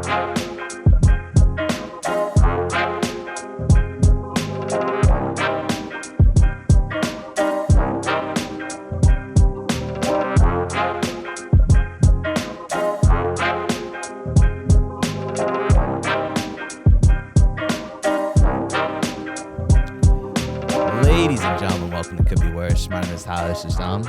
This is Dom.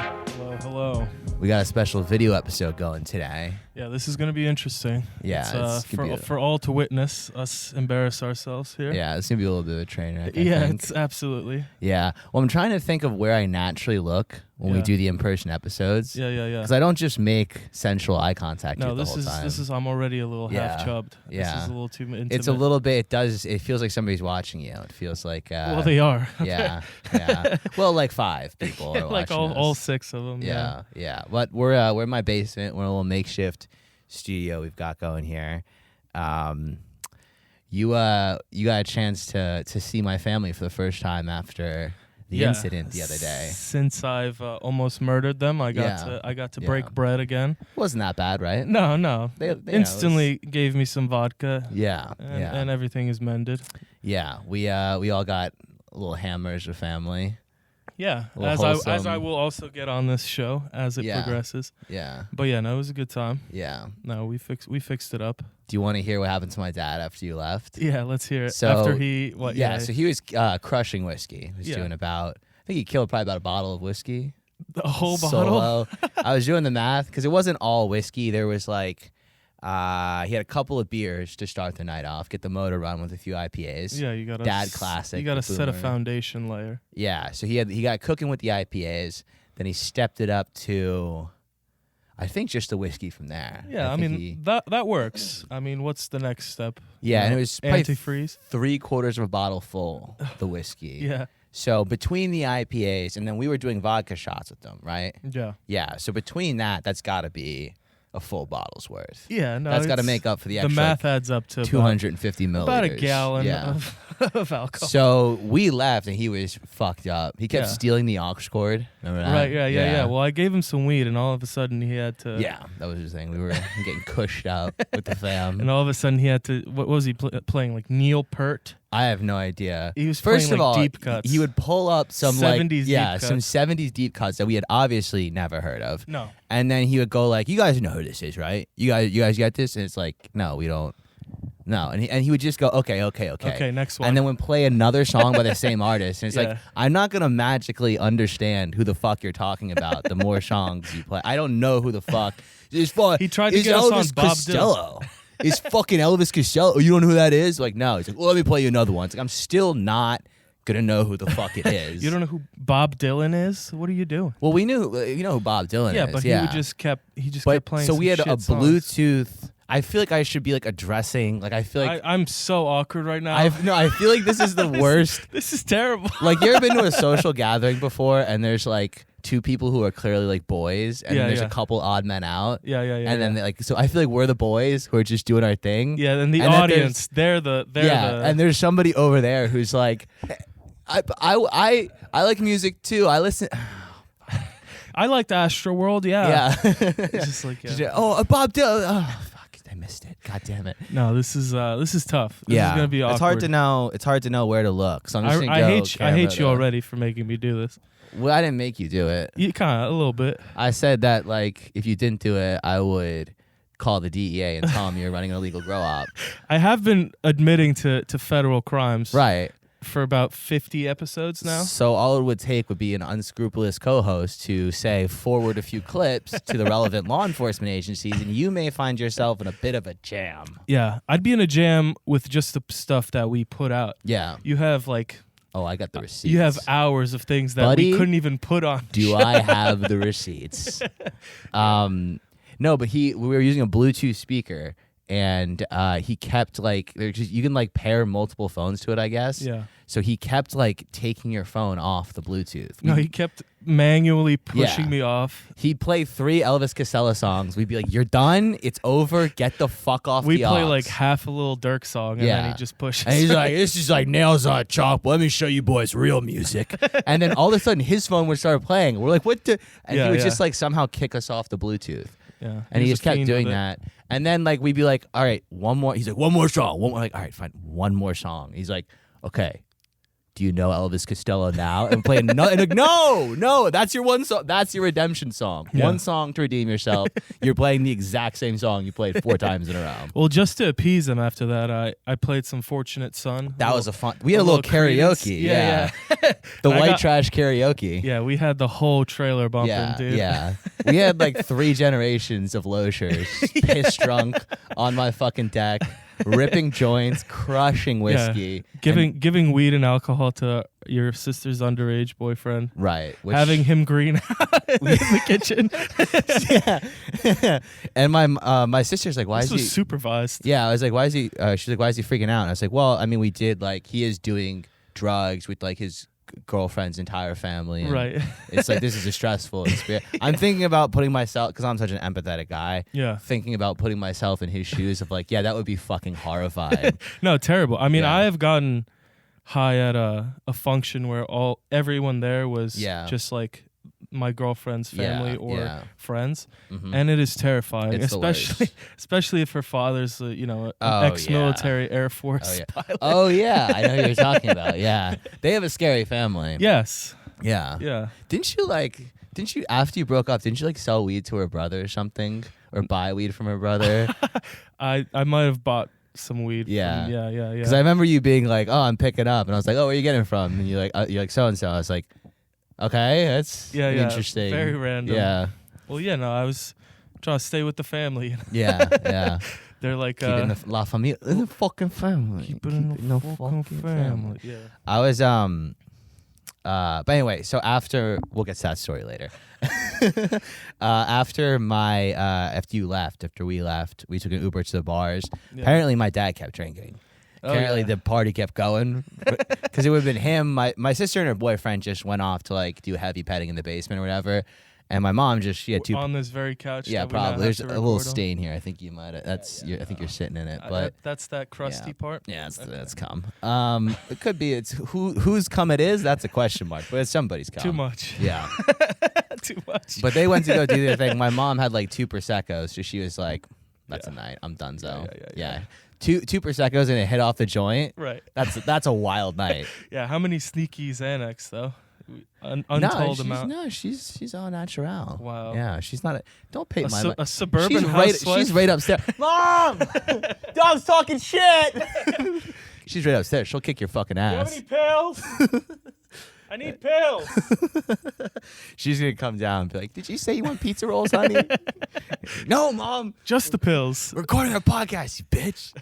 Hello. We got a special video episode going today. Yeah, this is going to be interesting. Yeah, for all to witness us embarrass ourselves here. Yeah, it's going to be a little bit of a train wreck, Yeah, I think. it's absolutely. Yeah. Well, I'm trying to think of where I naturally look when we do the in-person episodes. Yeah. Because I don't just make sensual eye contact the whole time. This is, I'm already a little half-chubbed. Yeah. This is a little too intimate. It's a little bit, it feels like somebody's watching you. It feels like... well, they are. Yeah. Well, like 5 people are like watching all 6 of them. Yeah. But we're in my basement. We're in a little makeshift studio we've got going here. You got a chance to see my family for the first time after the incident the other day. Since I've almost murdered them, I got to break bread again. Wasn't that bad, right? No. They instantly gave me some vodka. And everything is mended. Yeah, we all got little hammers of family. Yeah, as I will also get on this show as it progresses. Yeah. But yeah, no, it was a good time. Yeah. No, we fixed it up. Do you want to hear what happened to my dad after you left? Yeah, let's hear it. So, after he so he was crushing whiskey. He was doing I think he killed probably about a bottle of whiskey. The whole bottle? I was doing the math because it wasn't all whiskey. There was like he had a couple of beers to start the night off, get the motor run with a few IPAs. Yeah, you got Dad classic. You got to set a foundation layer. Yeah, so he got cooking with the IPAs. Then he stepped it up to, I think, just the whiskey from there. Yeah, I mean that works. I mean, what's the next step? Yeah, and it was antifreeze. 3/4 of a bottle full, the whiskey. Yeah. So between the IPAs, and then we were doing vodka shots with them, right? Yeah. Yeah. So between that's got to be a full bottle's worth. Yeah, no, that's got to make up for the extra. The math adds up to 250 milliliters. About a gallon of alcohol. So we left, and he was fucked up. He kept stealing the aux cord. Remember that? Right. Yeah. Well, I gave him some weed, and all of a sudden he had to. Yeah, that was his thing. We were getting cushed out with the fam, and all of a sudden he had to. What was he playing? Like Neil Peart. I have no idea. He was First playing of all, deep cuts. He would pull up some 70s deep cuts. some 70s deep cuts that we had obviously never heard of. No. And then he would go like, "You guys know who this is, right? You guys get this?" And it's like, "No, we don't." No, and he would just go, okay. Okay, next one. And then would play another song by the same artist, and it's like, I'm not gonna magically understand who the fuck you're talking about. The more songs you play, I don't know who the fuck. It's fun. He tried to get us on Bob Costello. It's fucking Elvis Costello. You don't know who that is? Like, no. He's like, well, let me play you another one. It's like, I'm still not gonna know who the fuck it is. You don't know who Bob Dylan is? What are you doing? Well, we knew, you know who Bob Dylan is. Yeah, but he just kept playing. So we had a Bluetooth. Bluetooth. I feel like I should be like addressing. Like I feel like I'm so awkward right now. I feel like this is the worst. This is terrible. Like, you ever been to a social gathering before, and there's like 2 people who are clearly like boys, and then there's a couple odd men out. Yeah. And then so I feel like we're the boys who are just doing our thing. Yeah, and the audience, they're the and there's somebody over there who's like, I like music too. I listen. I liked Astroworld. Yeah. Just like Bob Dylan. Oh, fuck, I missed it. God damn it. No, this is tough. This is gonna be awkward. It's hard to know where to look. So I'm just I hate you already for making me do this. Well, I didn't make you do it. You kind of a little bit. I said that like if you didn't do it, I would call the DEA and tell them you're running an illegal grow op. I have been admitting to federal crimes. Right. For about 50 episodes now. So all it would take would be an unscrupulous co-host to say forward a few clips to the relevant law enforcement agencies, and you may find yourself in a bit of a jam. Yeah, I'd be in a jam with just the stuff that we put out. Yeah. You have like... Oh, I got the receipts. You have hours of things that we couldn't even put on. Do I have the receipts? No, but we were using a Bluetooth speaker, and he kept like you can like pair multiple phones to it, I guess. Yeah. So he kept like taking your phone off the Bluetooth. No, he kept manually pushing me off. He'd play 3 Elvis Costello songs. We'd be like, "You're done. It's over. Get the fuck off." We play like half a Little Dirk song, and then he just pushes. And he's like, "This is like nails on chalk. Let me show you boys real music." And then all of a sudden, his phone would start playing. We're like, "What the?" And he would just like somehow kick us off the Bluetooth. Yeah. And he just kept doing that. And then like we'd be like, all right, one more. He's like, one more song. One more. Like, all right, fine, one more song. He's like, okay. Do you know Elvis Costello now? And play and like, no, that's your one song. That's your redemption song. Yeah. One song to redeem yourself. You're playing the exact same song you played 4 times in a row. Well, just to appease him after that, I played some Fortunate Son. That was a fun. We had a little karaoke. Yeah. The white trash karaoke. Yeah, we had the whole trailer bumping, dude. Yeah. We had like 3 generations of Losiers, piss drunk on my fucking deck. Ripping joints, crushing whiskey, giving weed and alcohol to your sister's underage boyfriend. Right. Having him green out in the kitchen. Yeah. And my sister's like, why is he supervised? Yeah, I was like, why is he? She's like, why is he freaking out? And I was like, well, I mean, we did like he is doing drugs with like his girlfriend's entire family. And right. It's like this is a stressful experience. I'm thinking about putting myself, because I'm such an empathetic guy. Yeah. Thinking about putting myself in his shoes of like, yeah, that would be fucking horrifying. No, terrible. I mean, I have gotten high at a function where everyone there was just like my girlfriend's family or friends, and it is terrifying, especially if her father's an ex-military Air Force pilot. Oh yeah, I know who you're talking about. Yeah, they have a scary family. Yes. Yeah. Didn't you after you broke up? Didn't you like sell weed to her brother or something, or buy weed from her brother? I might have bought some weed. Yeah. Yeah. Because I remember you being like, "Oh, I'm picking up," and I was like, "Oh, where are you getting it from?" And you're like so and so. I was like, okay, that's interesting. Very random. Yeah. Well, no, I was trying to stay with the family. Yeah. They're like keeping the La Familia in the fucking family. Keep it in the fucking family. Yeah. I was but anyway, so after we'll get to that story later. After we left, we took an Uber to the bars. Yeah. Apparently, my dad kept drinking. Apparently the party kept going because it would have been him. My sister and her boyfriend just went off to like do heavy petting in the basement or whatever, and my mom she had 2 on this very couch. Yeah, probably. There's a little stain here. I think you might. I think you're sitting in it, but that's that crusty part. Yeah, that's cum. It could be. It's whose cum it is. That's a question mark, but it's somebody's cum. Too much. Yeah. Too much. But they went to go do their thing. My mom had like 2 Prosecco's, so she was like, "That's a night. I'm donezo." Yeah. 2 Prosecco's and it hit off the joint. Right. That's a wild night. Yeah. How many sneaky Xanax though? Untold amount. No, she's all natural. Wow. Yeah, she's not. Don't pay my. A suburban housewife. She's right upstairs. Mom, dog's talking shit. She's right upstairs. She'll kick your fucking ass. Do you have any pills? I need pills. She's gonna come down and be like, "Did you say you want pizza rolls, honey?" No, Mom. Just the pills. We're recording our podcast, you bitch.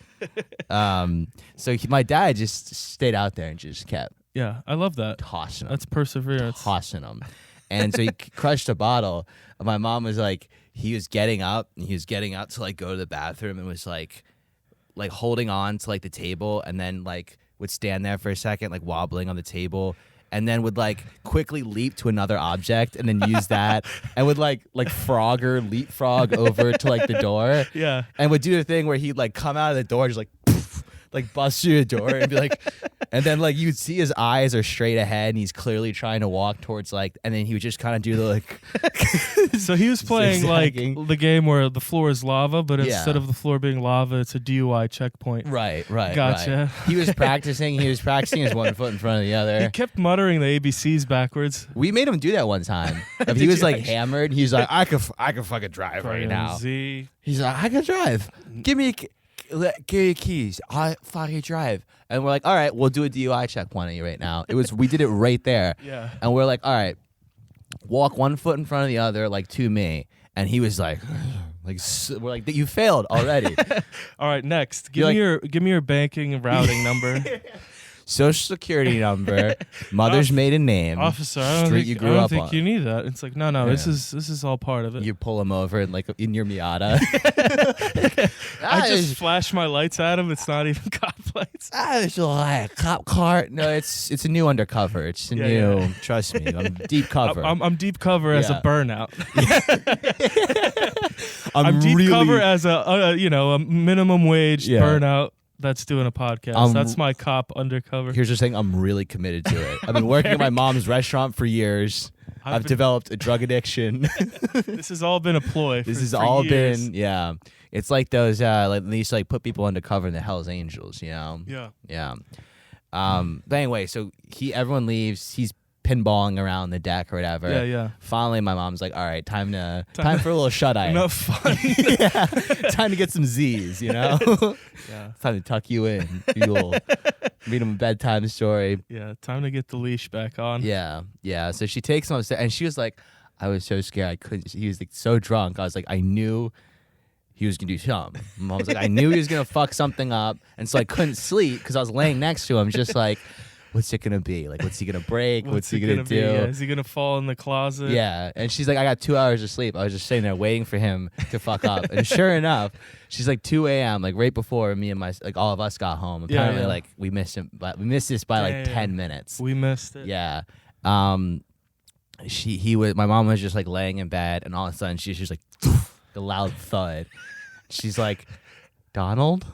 So my dad just stayed out there and just kept. Yeah, I love that. Tossing them. That's perseverance. Tossing them. And so he crushed a bottle. My mom was like, he was getting up to like go to the bathroom and was like holding on to like the table, and then like would stand there for a second, like wobbling on the table, and then would like quickly leap to another object and then use that, and would like Frogger leapfrog over to like the door. Yeah. And would do the thing where he'd like come out of the door just like poof, like bust through the door and be like, and then like you'd see his eyes are straight ahead and he's clearly trying to walk towards like, and then he would just kind of do the like. So he was playing like the game where the floor is lava, but instead of the floor being lava, it's a DUI checkpoint. Right. Gotcha. Right. He was practicing his 1 foot in front of the other. He kept muttering the ABCs backwards. We made him do that one time. If he was like hammered, he's like, I could fucking drive right now. He's like, I can drive. Give me your keys. I fucking drive. And we're like, all right, we'll do a DUI check on you right now. We did it right there. Yeah. And we're like, all right, walk 1 foot in front of the other, like to me. And he was like, we're like, you failed already. All right, next, give me your banking and routing number. Social security number, mother's maiden name, officer. I don't think you need that. It's like no. Yeah. This is all part of it. You pull him over and like in your Miata. I just flash my lights at him. It's not even cop lights. It's like a cop car. No, it's a new undercover. It's a new. Yeah. Trust me, I'm deep cover. I'm deep cover as a burnout. I'm deep cover as a minimum wage burnout. That's doing a podcast. That's my cop undercover. Here's the thing. I'm really committed to it. I've been working at my mom's restaurant for years. I've developed a drug addiction. This has all been a ploy. This has for all years. been, yeah. It's like those, like they used to like put people undercover in the Hell's Angels, you know? Yeah. Yeah. But anyway, so everyone leaves. He's pinballing around the deck or whatever. Yeah, yeah. Finally, my mom's like, "All right, time for a little shut eye. Enough fun. Yeah, time to get some Z's, you know. Yeah. It's time to tuck you in. You'll read him a bedtime story. Yeah, time to get the leash back on. Yeah, yeah. So she takes him upstairs, and she was like, "I was so scared. I couldn't." He was like so drunk. I was like, I knew he was gonna do something. Mom was like, I knew he was gonna fuck something up, and so I couldn't sleep because I was laying next to him, just like, what's it gonna be? Like, what's he gonna break? What's he gonna do? Yeah. Is he gonna fall in the closet? Yeah. And she's like, I got 2 hours of sleep. I was just sitting there waiting for him to fuck up. And sure enough, she's like 2 a.m. like right before me and all of us got home. Apparently, like we missed him, but we missed this by like 10 minutes. We missed it. Yeah. My mom was just like laying in bed, and all of a sudden she's just like a loud thud. She's like, Donald.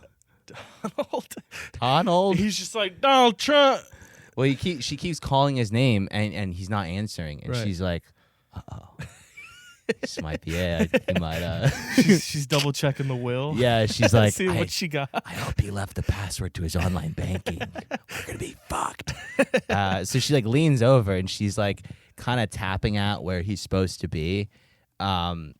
He's just like, Donald Trump. Well, she keeps calling his name, and he's not answering, and she's like, uh-oh. This might be it. He might. She's double checking the will. Yeah, she's like, see what she got. I hope he left the password to his online banking. We're gonna be fucked. So she like leans over, and she's like kind of tapping out where he's supposed to be. And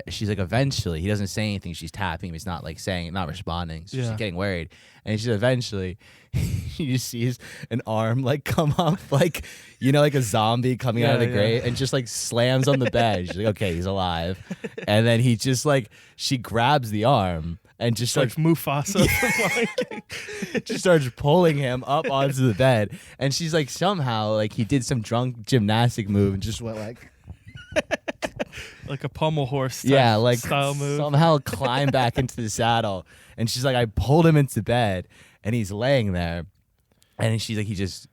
she's like, eventually, he doesn't say anything. She's tapping him. He's not like not responding. So she's getting worried. And she's eventually, she just sees an arm like come up, like, you know, like a zombie coming out of the grave, and just like slams on the bed. She's like, okay, he's alive. And then he just like, she grabs the arm and just like Mufasa. Just starts pulling him up onto the bed. And she's like, somehow, like he did some drunk gymnastic move and just went like. Like a pommel horse style move. Somehow climb back into the saddle. And she's like, I pulled him into bed, and he's laying there. And she's like, he just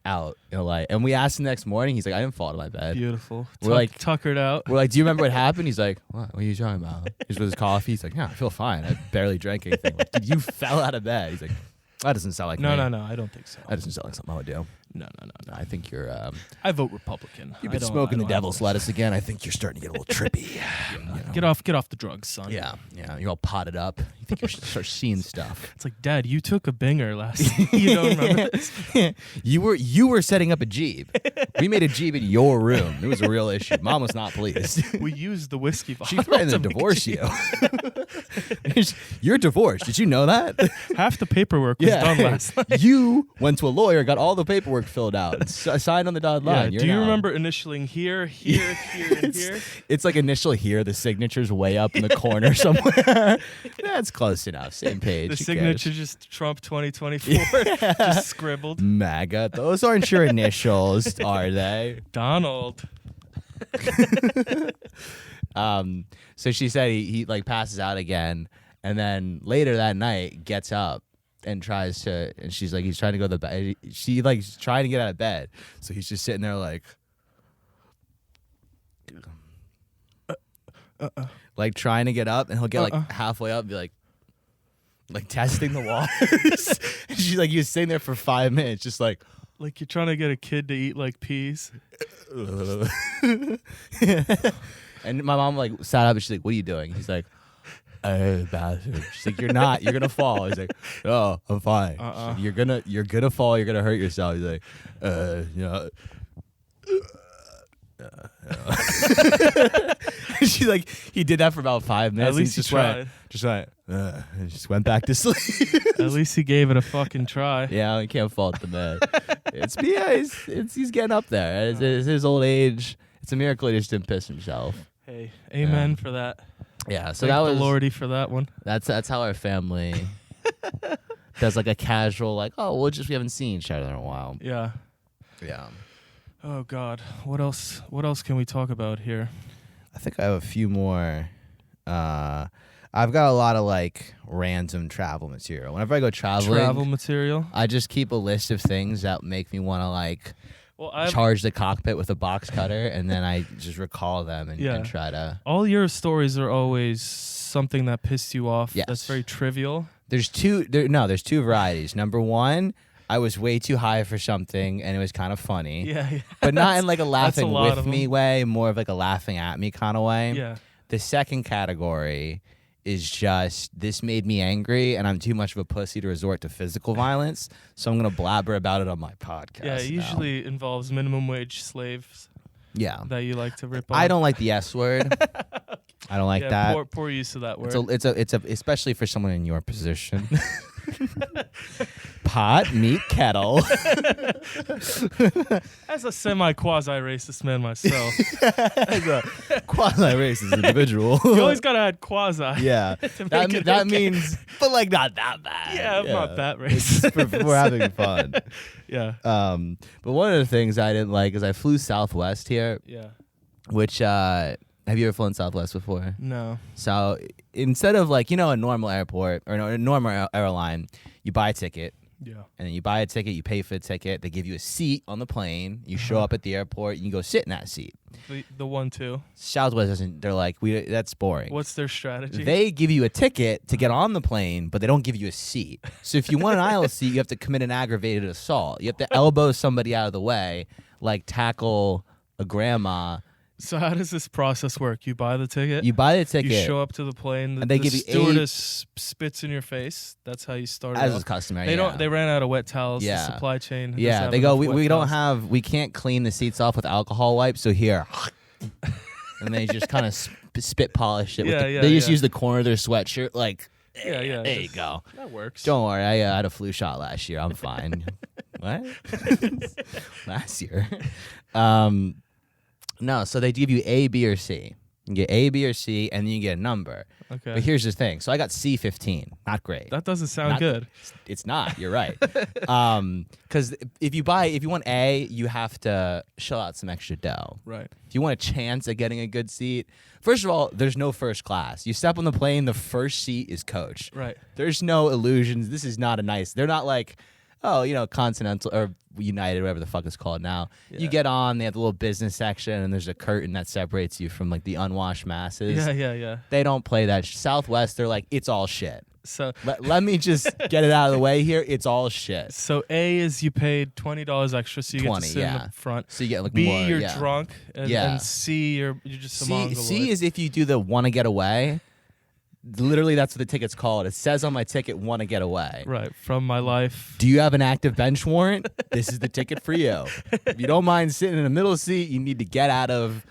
out in the light. And we asked him the next morning. He's like, I didn't fall to my bed. Beautiful. We're like tuckered out. We're like, do you remember what happened? He's like, what are you talking about? He's with his coffee. He's like, yeah, I feel fine. I barely drank anything. Like, dude, you fell out of bed. He's like, that doesn't sound like no, me. No, I don't think so. That doesn't sound like something I would do. No. I think you're. I vote Republican. You've been smoking the devil's lettuce again. I think you're starting to get a little trippy. Get off the drugs, son. Yeah. You're all potted up. You think you're start seeing stuff. It's like, Dad, you took a binger last night. You don't remember this? You were setting up a Jeep. We made a Jeep in your room. It was a real issue. Mom was not pleased. We used the whiskey bottle. She threatened to divorce you. You're divorced. Did you know that? Half the paperwork was done last night. You went to a lawyer, got all the paperwork filled out, signed on the dotted line. Do you remember initialing here, and here? It's like initial here. The signature's way up in the corner somewhere. That's close enough. Same page. The signature just Trump 2024. Just scribbled. MAGA. Those aren't your initials, are they? Donald. So she said he like passes out again, and then later that night gets up and tries to, and she's like, he's trying to go to the bed. She like trying to get out of bed, so he's just sitting there like, like trying to get up, and he'll get like halfway up, and be like testing the waters. She's like, he was sitting there for 5 minutes, just like you're trying to get a kid to eat like peas. And my mom like sat up, and she's like, what are you doing? He's like, bathroom. She's like, you're not. You're gonna fall. He's like, oh, I'm fine. Like, you're gonna fall. You're gonna hurt yourself. He's like, She's like, he did that for about 5 minutes. At least he tried. And just went back to sleep. At least he gave it a fucking try. Yeah, I can't fault the man. He's getting up there. It's his old age. It's a miracle he just didn't piss himself. Hey, amen for that. Yeah, so thank that was the Lordy for that one. That's how our family does like a casual like, oh, we haven't seen each other in a while. Yeah. Oh God, what else can we talk about here? I think I have a few more. I've got a lot of like random travel material. Whenever I go traveling, I just keep a list of things that make me want to like charge the cockpit with a box cutter, and then I just recall them and try to. All your stories are always something that pissed you off. Yes. That's very trivial. There's two varieties. Number one, I was way too high for something, and it was kind of funny. Yeah. But not in like a laughing with me them. way, more of like a laughing at me kind of way. Yeah. The second category is just, this made me angry, and I'm too much of a pussy to resort to physical violence, so I'm going to blabber about it on my podcast. Yeah, it usually involves minimum wage slaves. Yeah. That you like to rip on. I don't like the S word. I don't like that. Poor use of that word. It's a especially for someone in your position. Pot, meat, kettle. As a semi-quasi-racist man myself. As a quasi-racist individual. You always gotta add quasi. Yeah. That means, but like not that bad. Yeah, I'm not that racist. We're having fun. Yeah. But one of the things I didn't like is I flew Southwest here. Yeah. Which, have you ever flown Southwest before? No. So instead of like, a normal airport or a normal airline, you buy a ticket. Yeah. And then you buy a ticket, you pay for the ticket, they give you a seat on the plane, you show up at the airport, you can go sit in that seat. The 1-2. Southwest doesn't, they're like, that's boring. What's their strategy? They give you a ticket to get on the plane, but they don't give you a seat. So if you want an aisle seat, you have to commit an aggravated assault. You have to elbow somebody out of the way, like tackle a grandma. So how does this process work? You buy the ticket. You buy the ticket. You show up to the plane. And they give you stewardess spits in your face. That's how you start. As is customary. They ran out of wet towels. Yeah. The supply chain. Yeah. They go. We can't clean the seats off with alcohol wipes. So here, and they just kind of spit polish it. They just use the corner of their sweatshirt. Like, there you go. That works. Don't worry. I had a flu shot last year. I'm fine. What? Last year. No, so they give you A, B, or C. You get A, B, or C, and then you get a number. Okay. But here's the thing. So I got C15. Not great. That doesn't sound good. It's not. You're right. Because if you want A, you have to shell out some extra dough. Right. If you want a chance at getting a good seat, first of all, there's no first class. You step on the plane, the first seat is coach. Right. There's no illusions. This is not a nice. They're not like, Continental or United, whatever the fuck it's called now. Yeah. You get on, they have the little business section, and there's a curtain that separates you from like the unwashed masses. Yeah. They don't play that. Southwest, they're like, it's all shit. So let me just get it out of the way here. It's all shit. So A is you paid $20 extra, so you get to sit in the front. So you get like B, more. you're drunk, and C, you're just a mongoloid. C is if you do the want to get away. Literally, that's what the ticket's called. It says on my ticket, want to get away. Right, from my life. Do you have an active bench warrant? This is the ticket for you. If you don't mind sitting in the middle seat, you need to get out of,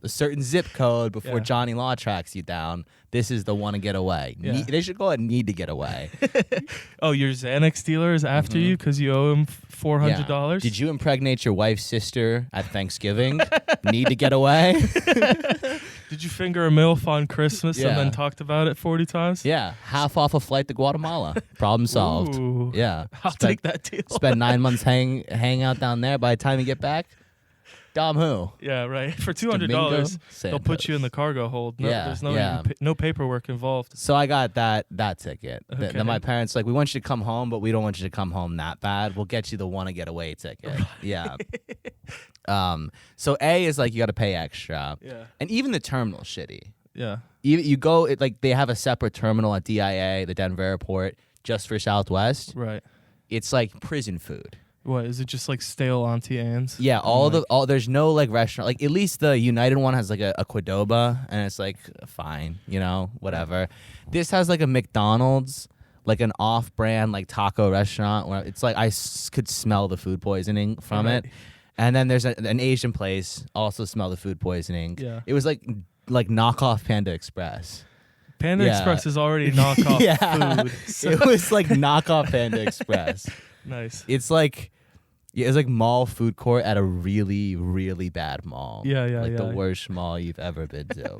a certain zip code before Johnny Law tracks you down. This is the want to get away. Yeah. They should call it need to get away. Oh, your Xanax dealer is after you because you owe him $400? Yeah. Did you impregnate your wife's sister at Thanksgiving? Need to get away? Did you finger a MILF on Christmas and then talked about it 40 times? Yeah. Half off a flight to Guatemala. Problem solved. Ooh. Yeah. I'll take that deal. Spend 9 months hang out down there. By the time you get back, Dom who? Yeah, right. For $200, they'll put you in the cargo hold. No, there's no paperwork involved. So I got that ticket. Okay. Then my parents we want you to come home, but we don't want you to come home that bad. We'll get you the want to get away ticket. Right. Yeah. So A is like you got to pay extra. Yeah. And even the terminal's shitty. Yeah. You go they have a separate terminal at DIA, the Denver airport, just for Southwest. Right. It's like prison food. What is it? Just like stale Auntie Anne's? Yeah, there's no like restaurant. Like at least the United one has like a Qdoba, and it's like fine, whatever. This has like a McDonald's, like an off-brand like taco restaurant where it's like I could smell the food poisoning from it. And then there's an Asian place, also smell the food poisoning. Yeah, it was like knockoff Panda Express. Panda Express is already knockoff food. So. It was like knockoff Panda Express. Nice. It's like mall food court at a really, really bad mall. Yeah. The worst mall you've ever been to.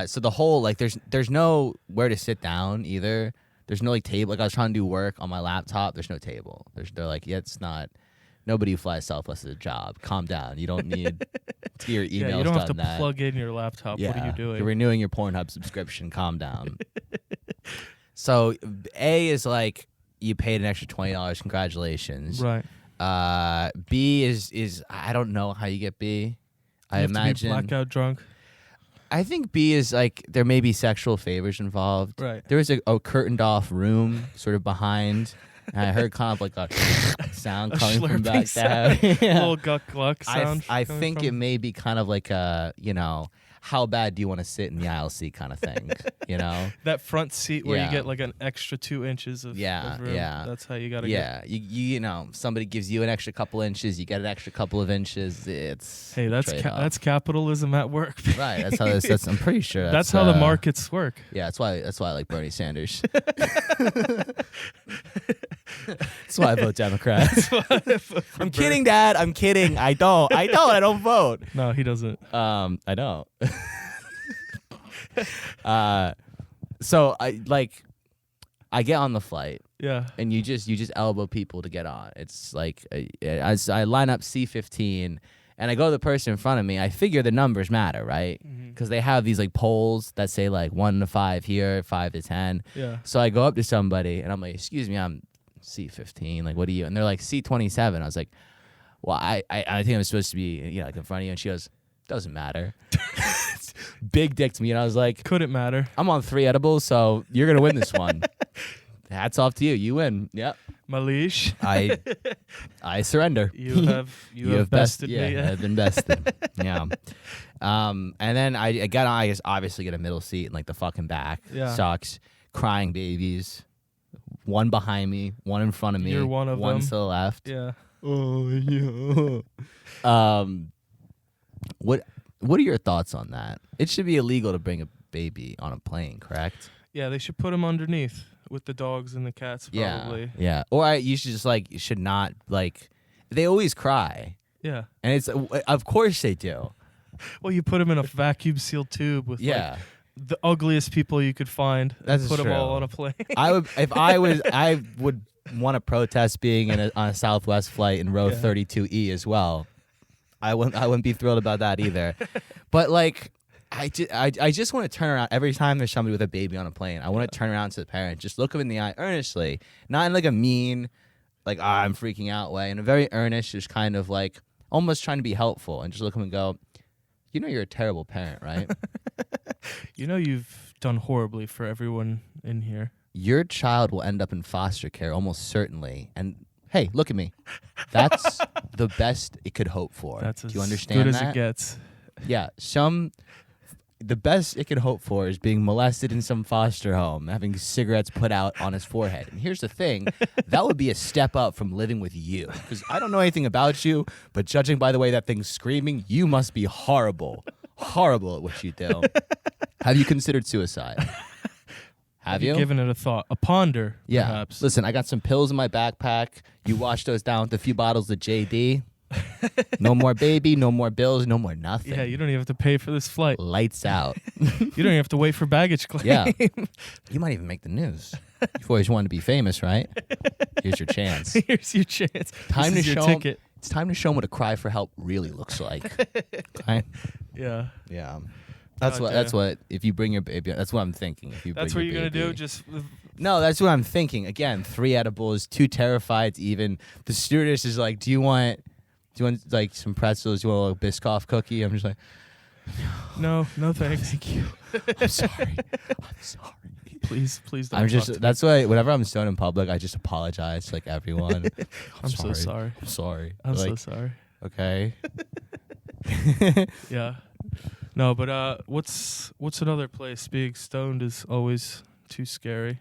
So the whole there's no where to sit down either. There's no table. I was trying to do work on my laptop. There's no table. They're like, it's not. Nobody who flies Southwest is a job. Calm down. You don't need to get your emails done. You don't have to plug in your laptop. Yeah. What are you doing? You're renewing your Pornhub subscription. Calm down. So A is like you paid an extra $20. Congratulations. Right. B is I don't know how you get B. I imagine to be blackout drunk. I think B is like there may be sexual favors involved. Right. There is a curtained off room sort of behind And I heard kind of like a sound coming from back there. Little gluck sound. I think it may be kind of like a, how bad do you want to sit in the aisle seat kind of thing, That front seat where you get like an extra 2 inches of room. Yeah. That's how you got to get. Yeah, somebody gives you an extra couple inches, you get an extra couple of inches. It's that's capitalism at work. Right. That's how that's I'm pretty sure that's how the markets work. Yeah, that's why I like Bernie Sanders. That's why I vote Democrat. I'm kidding, Dad. I'm kidding. I don't vote. No, he doesn't. I don't. So I get on the flight. Yeah. And you just elbow people to get on. It's like I line up C-15 and I go to the person in front of me. I figure the numbers matter, right? Because they have these like polls that say like 1 to 5 here, 5 to 10. Yeah. So I go up to somebody and I'm like, "Excuse me, I'm C-15. Like, what are you?" And they're like, C-27. I was like, "Well, I think I'm supposed to be like in front of you." And she goes, "Doesn't matter." Big dick to me, and I was like, "Couldn't matter. I'm on 3 edibles, so you're gonna win this one." Hats off to you. You win. Yep. Malish. I surrender. You have bested me. Yeah, I've been bested. Yeah. And then I got on. I just obviously get a middle seat in like the fucking back. Yeah. Sucks. Crying babies. One behind me. One in front of me. You're one of them. One to the left. Yeah. Oh yeah. What are your thoughts on that? It should be illegal to bring a baby on a plane, correct? Yeah, they should put him underneath with the dogs and the cats, probably. Yeah. Or you should just you should not they always cry. Yeah. And it's of course they do. Well, you put him in a vacuum sealed tube with the ugliest people you could find. That's put true. them all on a plane. I would want to protest being on a Southwest flight in row 32E as well. I wouldn't be thrilled about that either. But I just want to turn around every time there's somebody with a baby on a plane. I want to turn around to the parent, just look them in the eye earnestly, not in like a mean, I'm freaking out way, in a very earnest, just kind of almost trying to be helpful, and just look them and go, you're a terrible parent, right? You've done horribly for everyone in here. Your child will end up in foster care almost certainly, and hey, look at me. That's the best it could hope for. That's Do you understand good that? as it gets. Yeah, the best it can hope for is being molested in some foster home, having cigarettes put out on his forehead. And here's the thing, that would be a step up from living with you. Because I don't know anything about you, but judging by the way that thing's screaming, you must be horrible. Horrible at what you do. Have you considered suicide? Have you? Given it a thought? A ponder, perhaps. Listen, I got some pills in my backpack. You wash those down with a few bottles of JD. No more baby, no more bills, no more nothing. Yeah, you don't even have to pay for this flight. Lights out. You don't even have to wait for baggage claim. Yeah. You might even make the news. You've always wanted to be famous, right? Here's your chance. Here's your chance. Time this to is show your ticket. It's time to show them what a cry for help really looks like. Okay? Yeah. Yeah. That's what if you bring your baby, that's what I'm thinking. If you That's bring what your you're baby. going to do? No, that's what I'm thinking. Again, 3 edibles, 2 terrifieds even. The stewardess is like, do you want like some pretzels? Do you want a little Biscoff cookie? I'm just like, no thanks. Thank you. I'm sorry. Please don't. That's why whenever I'm stoned in public, I just apologize to I'm everyone. so sorry. I'm sorry. I'm so sorry. Okay. Yeah. No, but what's another place? Being stoned is always too scary.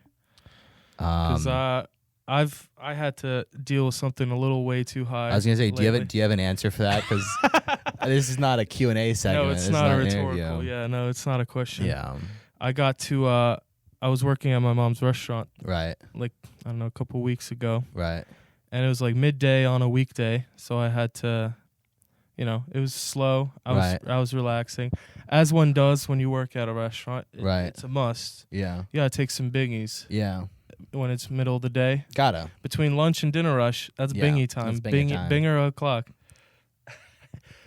Because I had to deal with something a little way too high. I was gonna say, lately. do you have an answer for that? Because this is not a Q&A segment. No, it's not a rhetorical. Yeah, no, it's not a question. Yeah. I got to. I was working at my mom's restaurant. Right. I don't know, a couple weeks ago. Right. And it was midday on a weekday, so I had to. It was slow. I was relaxing, as one does when you work at a restaurant. It's a must. Yeah. You gotta take some bingies. Yeah. When it's middle of the day. Gotta. Between lunch and dinner rush, that's bingy time. That's bingy time. Binger o'clock.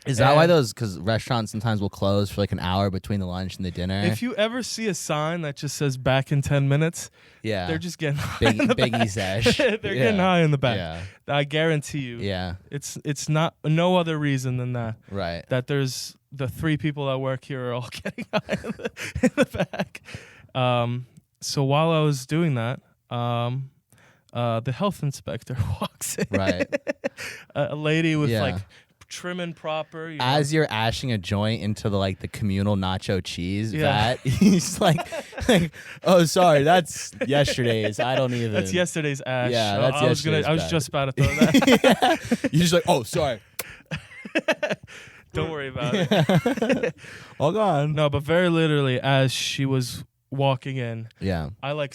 Is that why because restaurants sometimes will close for an hour between the lunch and the dinner? If you ever see a sign that just says back in 10 minutes, they're just getting high in the Biggie back. sesh. They're getting high in the back. Yeah. I guarantee you. Yeah. It's not no other reason than that. Right. That there's the 3 people that work here are all getting high in the back. So while I was doing that, the health inspector walks in. Right. A lady with like trim and proper. You know? As you're ashing a joint into the communal nacho cheese vat, he's like, oh, sorry, that's yesterday's. I don't even. That's yesterday's ash. Yeah, that's yesterday's. I was just about to throw that. You're just like, oh, sorry. Don't worry about it. All gone. No, but very literally, as she was walking in, I like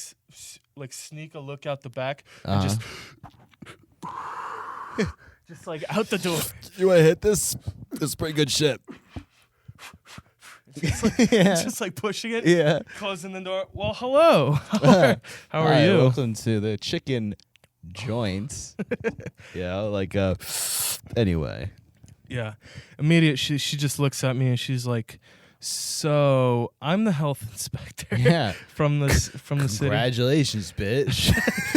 sneak a look out the back and just like out the door. You want to hit this? This is pretty good shit. Just like pushing it. Yeah. Closing the door. Well, hello. How are you? Welcome to the chicken joints. Anyway. Yeah. Immediate. She just looks at me and she's like, so I'm the health inspector. Yeah. from the city. Congratulations, bitch.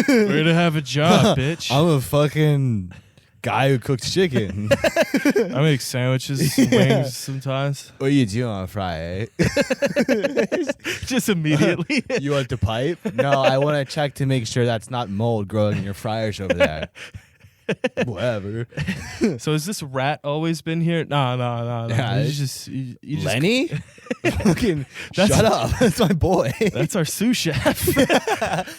Way to have a job, bitch. I'm a fucking guy who cooks chicken. I make sandwiches, wings sometimes. What are you doing on Friday? Just immediately. You want the pipe? No, I want to check to make sure that's not mold growing in your fryers over there. Whatever. So has this rat always been here? No. Yeah, You just Lenny? Fucking shut up. That's my boy. That's our sous chef.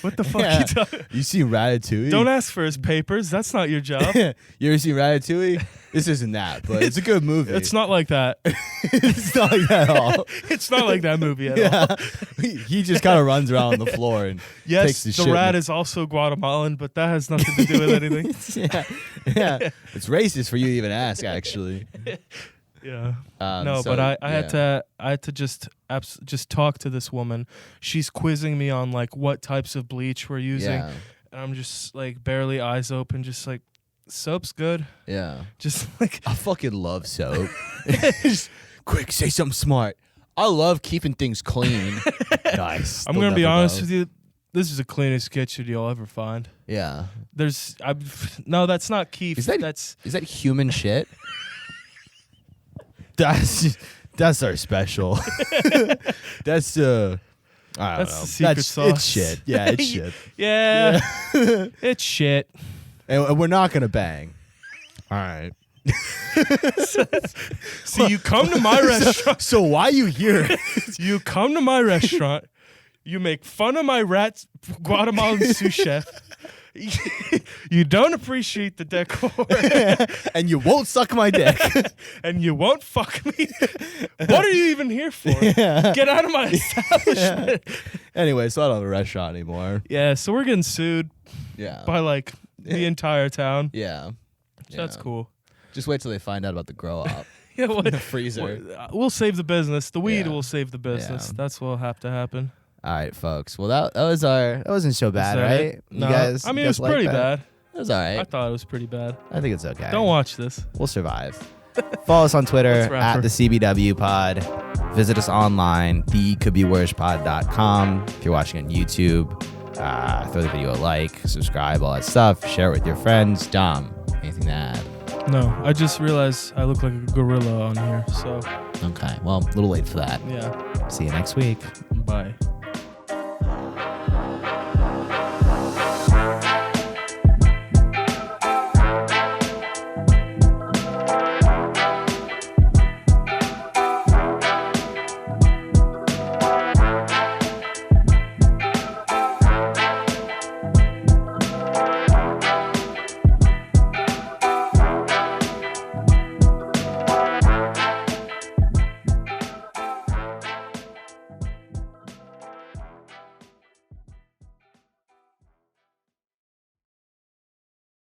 What the fuck you talking? You see Ratatouille? Don't ask for his papers. That's not your job. You ever seen Ratatouille? This isn't that, but it's a good movie. It's not like that. It's not like that at all. It's not like that movie at all. He just kind of runs around on the floor and takes the shit. The rat is also Guatemalan, but that has nothing to do with anything. Yeah. It's racist for you to even ask, actually. Yeah. But I had to just talk to this woman. She's quizzing me on like what types of bleach we're using. Yeah. And I'm just like barely eyes open, just like, soap's good. Yeah. Just like I fucking love soap. Quick, say something smart. I love keeping things clean. Nice. I'm gonna be honest with you. This is the cleanest kitchen you'll ever find. Yeah. No, that's not Keith. Is that human shit? That's our special. That's I don't know. The secret sauce. It's shit. Yeah, it's shit. Yeah. It's shit. And we're not gonna bang. All right. So you come to my restaurant. So why you here? You come to my restaurant. You make fun of my rat Guatemalan sous chef. You don't appreciate the decor. And you won't suck my dick. And you won't fuck me. What are you even here for? Yeah. Get out of my establishment. Anyway, so I don't have a restaurant anymore. Yeah, so we're getting sued. Yeah. By like the entire town. Yeah. So that's cool. Just wait till they find out about the grow up. Yeah, in the freezer. We'll save the business. The weed will save the business. Yeah. That's what'll have to happen. All right, folks. Well, that wasn't so bad, right? No, you guys, I mean, it was pretty bad. It was all right. I thought it was pretty bad. I think it's okay. Don't watch this. We'll survive. Follow us on Twitter at the CBW Pod. Visit us online, thecouldbeworspod.com. If you're watching on YouTube, throw the video a like, subscribe, all that stuff. Share it with your friends. Dom, anything to add? No, I just realized I look like a gorilla on here. So. Okay, well, a little late for that. Yeah. See you next week. Bye.